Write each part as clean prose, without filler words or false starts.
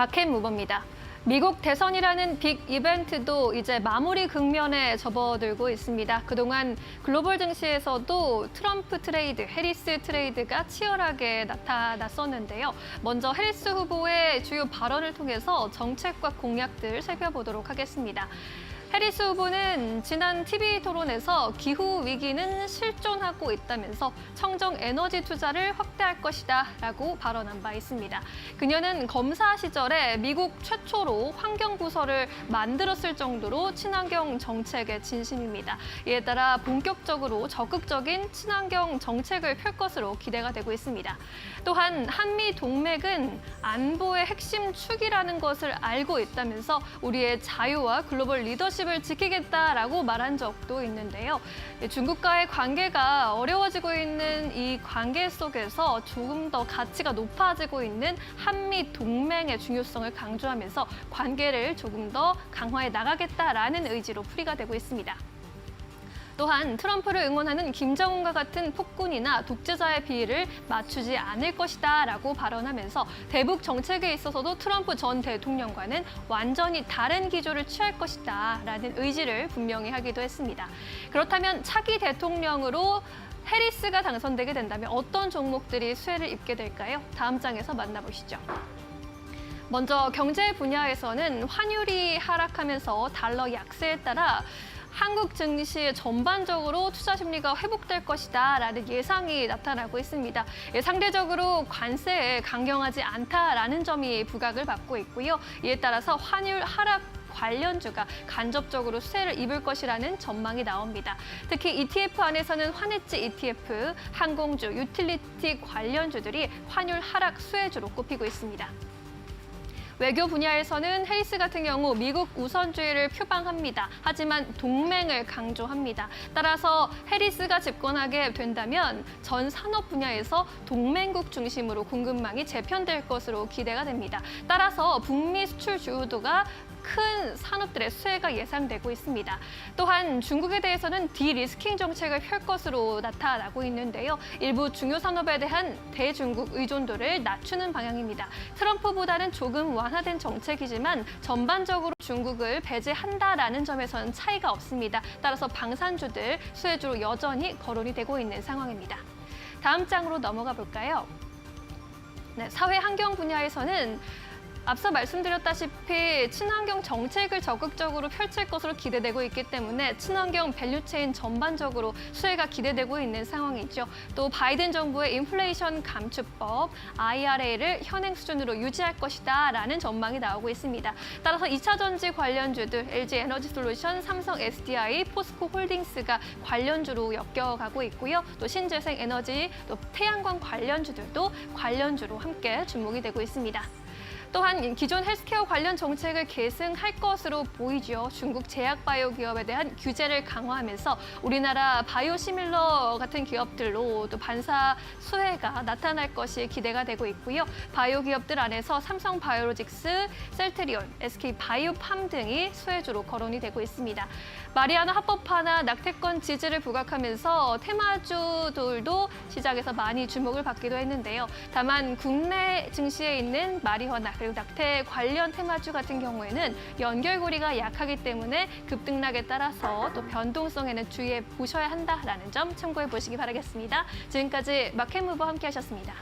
마켓 무버입니다. 미국 대선이라는 빅 이벤트도 이제 마무리 국면에 접어들고 있습니다. 그동안 글로벌 증시에서도 트럼프 트레이드, 해리스 트레이드가 치열하게 나타났었는데요. 먼저 해리스 후보의 주요 발언을 통해서 정책과 공약들 살펴보도록 하겠습니다. 해리스 후보는 지난 TV 토론에서 기후 위기는 실존하고 있다면서 청정 에너지 투자를 확대할 것이다 라고 발언한 바 있습니다. 그녀는 검사 시절에 미국 최초로 환경부서를 만들었을 정도로 친환경 정책에 진심입니다. 이에 따라 본격적으로 적극적인 친환경 정책을 펼 것으로 기대가 되고 있습니다. 또한 한미 동맹은 안보의 핵심 축이라는 것을 알고 있다면서 우리의 자유와 글로벌 리더십을 지키겠다라고 말한 적도 있는데요. 중국과의 관계가 어려워지고 있는 이 관계 속에서 조금 더 가치가 높아지고 있는 한미 동맹의 중요성을 강조하면서 관계를 조금 더 강화해 나가겠다라는 의지로 풀이가 되고 있습니다. 또한 트럼프를 응원하는 김정은과 같은 폭군이나 독재자의 비위를 맞추지 않을 것이다 라고 발언하면서 대북 정책에 있어서도 트럼프 전 대통령과는 완전히 다른 기조를 취할 것이다 라는 의지를 분명히 하기도 했습니다. 그렇다면 차기 대통령으로 해리스가 당선되게 된다면 어떤 종목들이 수혜를 입게 될까요? 다음 장에서 만나보시죠. 먼저 경제 분야에서는 환율이 하락하면서 달러 약세에 따라 한국 증시 전반적으로 투자 심리가 회복될 것이다라는 예상이 나타나고 있습니다. 상대적으로 관세에 강경하지 않다라는 점이 부각을 받고 있고요. 이에 따라서 환율 하락 관련주가 간접적으로 수혜를 입을 것이라는 전망이 나옵니다. 특히 ETF 안에서는 환해지 ETF, 항공주, 유틸리티 관련주들이 환율 하락 수혜주로 꼽히고 있습니다. 외교 분야에서는 해리스 같은 경우 미국 우선주의를 표방합니다. 하지만 동맹을 강조합니다. 따라서 해리스가 집권하게 된다면 전 산업 분야에서 동맹국 중심으로 공급망이 재편될 것으로 기대가 됩니다. 따라서 북미 수출 주요도가 큰 산업들의 수혜가 예상되고 있습니다. 또한 중국에 대해서는 디리스킹 정책을 펼 것으로 나타나고 있는데요. 일부 중요 산업에 대한 대중국 의존도를 낮추는 방향입니다. 트럼프보다는 조금 완화된 정책이지만 전반적으로 중국을 배제한다라는 점에서는 차이가 없습니다. 따라서 방산주들 수혜주로 여전히 거론이 되고 있는 상황입니다. 다음 장으로 넘어가 볼까요? 네, 사회 환경 분야에서는 앞서 말씀드렸다시피 친환경 정책을 적극적으로 펼칠 것으로 기대되고 있기 때문에 친환경 밸류체인 전반적으로 수혜가 기대되고 있는 상황이죠. 또 바이든 정부의 인플레이션 감축법, IRA를 현행 수준으로 유지할 것이다 라는 전망이 나오고 있습니다. 따라서 2차 전지 관련주들, LG 에너지 솔루션, 삼성 SDI, 포스코 홀딩스가 관련주로 엮여가고 있고요. 또 신재생 에너지, 또 태양광 관련주들도 관련주로 함께 주목이 되고 있습니다. 또한 기존 헬스케어 관련 정책을 계승할 것으로 보이죠. 중국 제약바이오 기업에 대한 규제를 강화하면서 우리나라 바이오시밀러 같은 기업들로 또 반사 수혜가 나타날 것이 기대가 되고 있고요. 바이오 기업들 안에서 삼성 바이오로직스, 셀트리온, SK 바이오팜 등이 수혜주로 거론이 되고 있습니다. 마리아나 합법화나 낙태권 지지를 부각하면서 테마주들도 시장에서 많이 주목을 받기도 했는데요. 다만 국내 증시에 있는 마리화나 그리고 낙태 관련 테마주 같은 경우에는 연결고리가 약하기 때문에 급등락에 따라서 또 변동성에는 주의해 보셔야 한다라는 점 참고해 보시기 바라겠습니다. 지금까지 마켓무버 함께하셨습니다.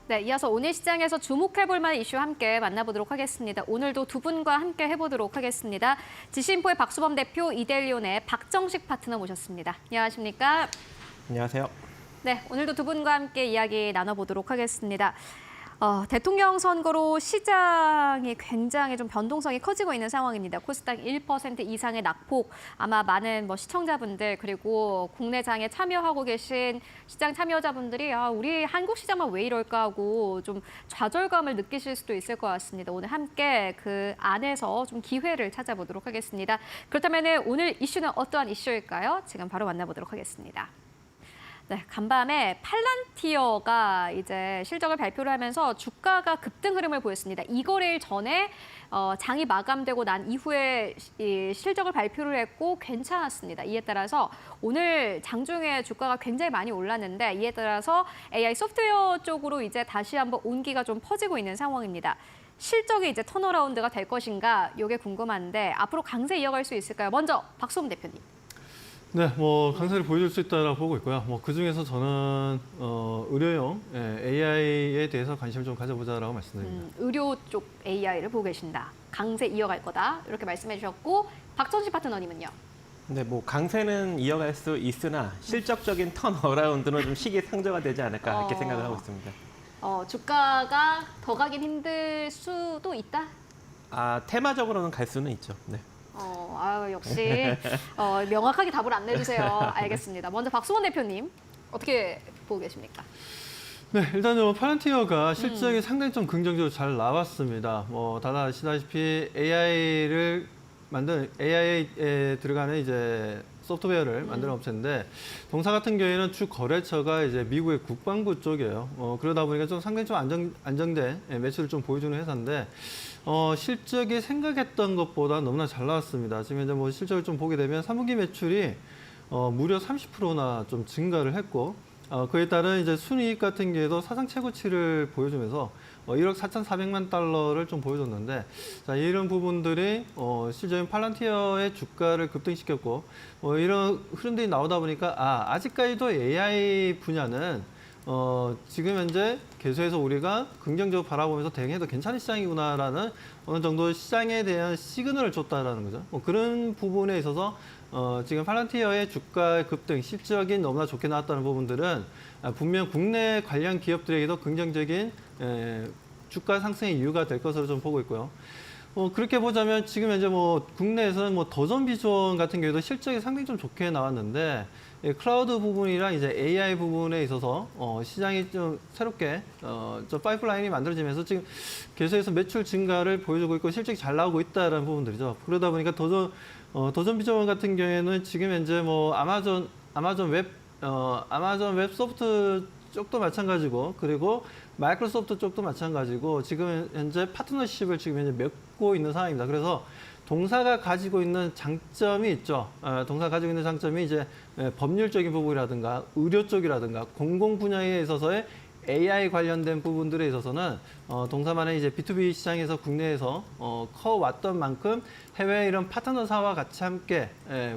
네, 이어서 오늘 시장에서 주목해볼 만한 이슈 함께 만나보도록 하겠습니다. 오늘도 두 분과 함께 해보도록 하겠습니다. 지신포의 박수범 대표, 이데일리온의 박정식 파트너 모셨습니다. 안녕하십니까? 안녕하세요. 네, 오늘도 두 분과 함께 이야기 나눠보도록 하겠습니다. 대통령 선거로 시장이 굉장히 좀 변동성이 커지고 있는 상황입니다. 코스닥 1% 이상의 낙폭, 아마 많은 시청자분들 그리고 국내장에 참여하고 계신 시장 참여자분들이 우리 한국 시장만 왜 이럴까 하고 좀 좌절감을 느끼실 수도 있을 것 같습니다. 오늘 함께 그 안에서 좀 기회를 찾아보도록 하겠습니다. 그렇다면 오늘 이슈는 어떠한 이슈일까요? 지금 바로 만나보도록 하겠습니다. 네, 간밤에 팔란티어가 이제 실적을 발표를 하면서 주가가 급등 흐름을 보였습니다. 이거래일 전에 장이 마감되고 난 이후에 이 실적을 발표를 했고 괜찮았습니다. 이에 따라서 오늘 장중에 주가가 굉장히 많이 올랐는데 이에 따라서 AI 소프트웨어 쪽으로 이제 다시 한번 온기가 좀 퍼지고 있는 상황입니다. 실적이 이제 턴어라운드가 될 것인가 이게 궁금한데 앞으로 강세 이어갈 수 있을까요? 먼저 박수홍 대표님. 네, 뭐 강세를 보여줄 수 있다라고 보고 있고요. 뭐 그 중에서 저는 의료용 AI에 대해서 관심을 좀 가져보자라고 말씀드립니다. 의료 쪽 AI를 보고 계신다. 강세 이어갈 거다. 이렇게 말씀해 주셨고 박정식 파트너님은요. 네, 뭐 강세는 이어갈 수 있으나 실적적인 턴어라운드는 좀 시기상조가 되지 않을까 이렇게 생각을 하고 있습니다. 주가가 더 가긴 힘들 수도 있다. 테마적으로는 갈 수는 있죠. 네. 역시 명확하게 답을 안 내주세요. 알겠습니다. 먼저 박수원 대표님 어떻게 보고 계십니까? 네, 일단 팔란티어가 실적이 상당히 좀 긍정적으로 잘 나왔습니다. 뭐 다들 아시다시피 AI를 만든 AI에 들어가는 이제 소프트웨어를 만드는 업체인데 동사 같은 경우에는 주 거래처가 이제 미국의 국방부 쪽이에요. 그러다 보니까 좀 상당히 좀 안정된 매출을 좀 보여주는 회사인데 실적이 생각했던 것보다 너무나 잘 나왔습니다. 지금 이제 뭐 실적을 좀 보게 되면 3분기 매출이 무려 30%나 좀 증가를 했고 그에 따른 이제 순이익 같은 경우에도 사상 최고치를 보여주면서 1억 4,400만 달러를 좀 보여줬는데 자, 이런 부분들이 실적인 팔란티어의 주가를 급등시켰고 이런 흐름들이 나오다 보니까 아직까지도 AI 분야는 지금 현재 계속해서 우리가 긍정적으로 바라보면서 대응해도 괜찮은 시장이구나라는 어느 정도 시장에 대한 시그널을 줬다라는 거죠. 그런 부분에 있어서 지금 팔란티어의 주가 급등, 실적이 너무나 좋게 나왔다는 부분들은 분명 국내 관련 기업들에게도 긍정적인 주가 상승의 이유가 될 것으로 좀 보고 있고요. 그렇게 보자면 지금 현재 뭐 국내에서는 뭐 더존 비전 같은 경우도 실적이 상당히 좀 좋게 나왔는데 클라우드 부분이랑 이제 AI 부분에 있어서 시장이 좀 새롭게 좀 파이프라인이 만들어지면서 지금 계속해서 매출 증가를 보여주고 있고 실적이 잘 나오고 있다라는 부분들이죠. 그러다 보니까 더존 비전 같은 경우에는 지금 현재 뭐 아마존 웹 소프트 쪽도 마찬가지고 그리고 마이크로소프트 쪽도 마찬가지고 지금 현재 파트너십을 지금 현재 맺고 있는 상황입니다. 그래서 동사가 가지고 있는 장점이 있죠. 동사가 가지고 있는 장점이 이제 법률적인 부분이라든가 의료 쪽이라든가 공공 분야에 있어서의 AI 관련된 부분들에 있어서는 동사만의 이제 B2B 시장에서 국내에서 커왔던 만큼 해외 이런 파트너사와 같이 함께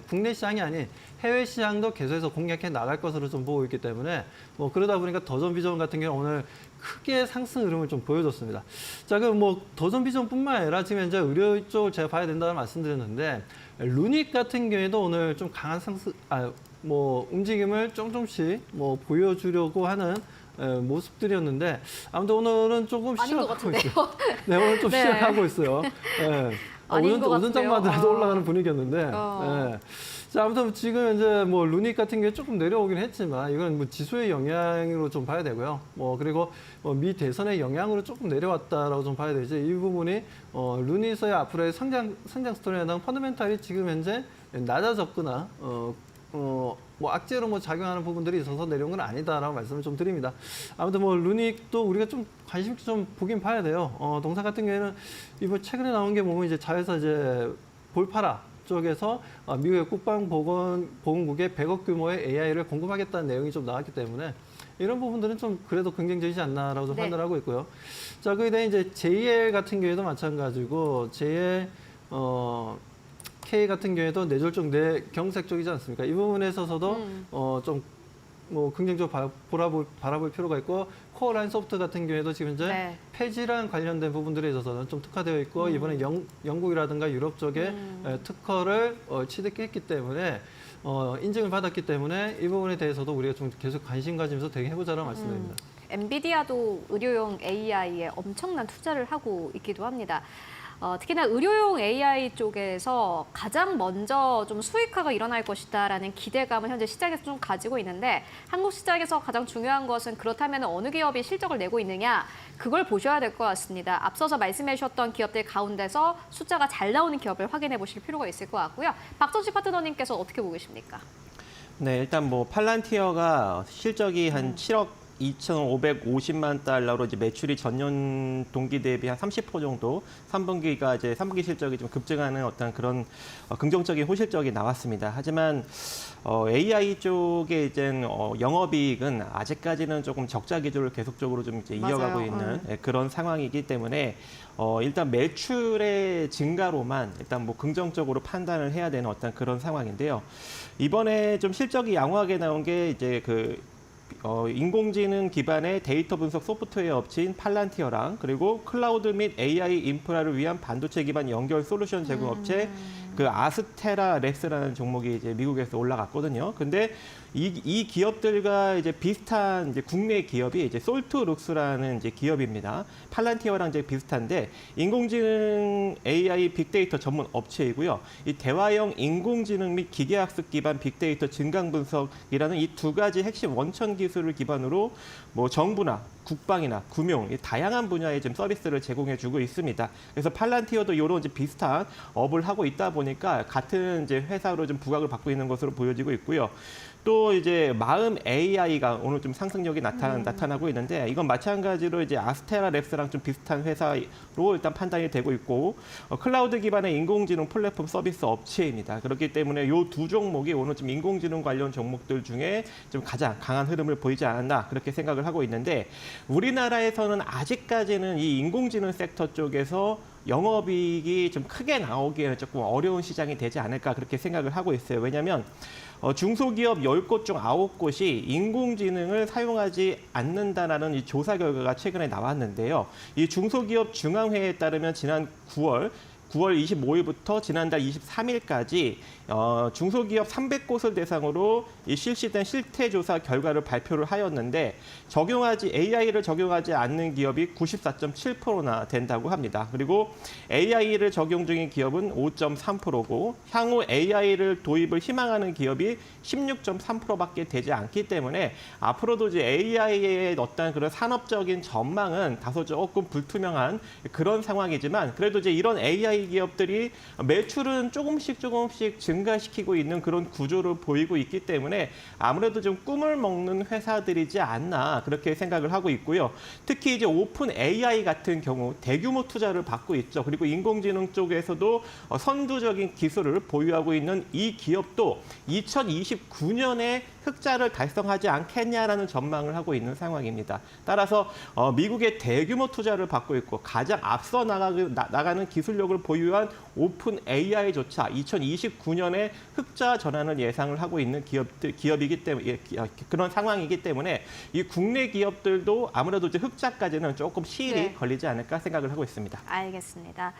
국내 시장이 아닌 해외 시장도 계속해서 공략해 나갈 것으로 좀 보고 있기 때문에 그러다 보니까 더존 비전 같은 경우 오늘 크게 상승 흐름을 좀 보여줬습니다. 자, 그럼 더존 비전뿐만 아니라 지금 현재 의료 쪽을 제가 봐야 된다고 말씀드렸는데 루닉 같은 경우에도 오늘 좀 강한 상승, 움직임을 조금씩 보여주려고 하는 모습들이었는데 아무튼 오늘은 조금 시작하고 있어요. 네, 오늘 좀 시작하고 있어요. 네. 오전장만 하더라도 올라가는 분위기였는데. 네. 자, 아무튼 지금 현재 루닉 같은 게 조금 내려오긴 했지만 이건 지수의 영향으로 좀 봐야 되고요. 그리고 미 대선의 영향으로 조금 내려왔다라고 좀 봐야 되지. 이 부분이 루닉의 앞으로의 성장 스토리에 해당 펀더멘탈이 지금 현재 낮아졌거나 악재로 작용하는 부분들이 있어서 내려온 건 아니다라고 말씀을 좀 드립니다. 아무튼 루닉도 우리가 좀 관심 있게 좀 보긴 봐야 돼요. 동사 같은 경우에는 이번 최근에 나온 게 보면 이제 자회사 이제 볼파라 쪽에서 미국의 국방보건국에 100억 규모의 AI를 공급하겠다는 내용이 좀 나왔기 때문에 이런 부분들은 좀 그래도 긍정적이지 않나라고 좀 판단하고 있고요. 자, 그에 대해 이제 JL 같은 경우에도 마찬가지고 JL K 같은 경우에도 내졸적 내경색 쪽이지 않습니까? 이 부분에 있어서도 좀 긍정적으로 바라볼 필요가 있고 코어라인 소프트 같은 경우에도 지금 현재 폐지랑 관련된 부분들에 있어서는 좀 특화되어 있고 이번에 영국이라든가 유럽 쪽에 특허를 취득했기 때문에 인증을 받았기 때문에 이 부분에 대해서도 우리가 좀 계속 관심 가지면서 대응해보자라고 말씀드립니다. 엔비디아도 의료용 AI에 엄청난 투자를 하고 있기도 합니다. 특히나 의료용 AI 쪽에서 가장 먼저 좀 수익화가 일어날 것이다라는 기대감을 현재 시장에서 좀 가지고 있는데 한국 시장에서 가장 중요한 것은 그렇다면 어느 기업이 실적을 내고 있느냐 그걸 보셔야 될 것 같습니다. 앞서서 말씀해 주셨던 기업들 가운데서 숫자가 잘 나오는 기업을 확인해 보실 필요가 있을 것 같고요. 박정식 파트너님께서 어떻게 보고 계십니까? 네, 일단 뭐 팔란티어가 실적이 한 7억 2,550만 달러로 이제 매출이 전년 동기 대비 한 30% 정도 3분기 실적이 좀 급증하는 어떤 그런 긍정적인 호실적이 나왔습니다. 하지만 AI 쪽에 이제 영업이익은 아직까지는 조금 적자 기조를 계속적으로 좀 이제 이어가고 맞아요. 있는 그런 상황이기 때문에 일단 매출의 증가로만 일단 뭐 긍정적으로 판단을 해야 되는 어떤 그런 상황인데요. 이번에 좀 실적이 양호하게 나온 게 이제 인공지능 기반의 데이터 분석 소프트웨어 업체인 팔란티어랑 그리고 클라우드 및 AI 인프라를 위한 반도체 기반 연결 솔루션 제공 업체 아스테라 랩스라는 종목이 이제 미국에서 올라갔거든요. 근데 이 기업들과 이제 비슷한 이제 국내 기업이 이제 솔트룩스라는 이제 기업입니다. 팔란티어랑 이제 비슷한데 인공지능 AI 빅데이터 전문 업체이고요. 이 대화형 인공지능 및 기계학습 기반 빅데이터 증강 분석이라는 이 두 가지 핵심 원천 기술을 기반으로 뭐 정부나 국방이나 금융 다양한 분야의 지금 서비스를 제공해주고 있습니다. 그래서 팔란티어도 이런 이제 비슷한 업을 하고 있다 보니까 같은 이제 회사로 좀 부각을 받고 있는 것으로 보여지고 있고요. 또 이제 마음 AI가 오늘 좀 상승력이 나타나고 있는데 이건 마찬가지로 이제 아스테라 랩스랑 좀 비슷한 회사로 일단 판단이 되고 있고 클라우드 기반의 인공지능 플랫폼 서비스 업체입니다. 그렇기 때문에 이 두 종목이 오늘 좀 인공지능 관련 종목들 중에 좀 가장 강한 흐름을 보이지 않았나 그렇게 생각을 하고 있는데 우리나라에서는 아직까지는 이 인공지능 섹터 쪽에서 영업이익이 좀 크게 나오기에는 조금 어려운 시장이 되지 않을까 그렇게 생각을 하고 있어요. 왜냐하면 중소기업 10곳 중 9곳이 인공지능을 사용하지 않는다라는 이 조사 결과가 최근에 나왔는데요. 이 중소기업 중앙회에 따르면 지난 9월 25일부터 지난달 23일까지 중소기업 300곳을 대상으로 실시된 실태조사 결과를 발표를 하였는데 AI를 적용하지 않는 기업이 94.7%나 된다고 합니다. 그리고 AI를 적용 중인 기업은 5.3%고 향후 AI를 도입을 희망하는 기업이 16.3%밖에 되지 않기 때문에 앞으로도 이제 AI의 어떤 그런 산업적인 전망은 다소 조금 불투명한 그런 상황이지만 그래도 이제 이런 AI 기업들이 매출은 조금씩 증가시키고 있는 그런 구조를 보이고 있기 때문에 아무래도 좀 꿈을 먹는 회사들이지 않나 그렇게 생각을 하고 있고요. 특히 이제 오픈 AI 같은 경우 대규모 투자를 받고 있죠. 그리고 인공지능 쪽에서도 선두적인 기술을 보유하고 있는 이 기업도 2029년에 흑자를 달성하지 않겠냐라는 전망을 하고 있는 상황입니다. 따라서 미국의 대규모 투자를 받고 있고 가장 앞서 나가는 기술력을 보유한 오픈 AI조차 2029년에 흑자 전환을 예상을 하고 있는 기업이기 때문에 그런 상황이기 때문에 이 국내 기업들도 아무래도 이제 흑자까지는 조금 시일이 걸리지 않을까 생각을 하고 있습니다. 알겠습니다.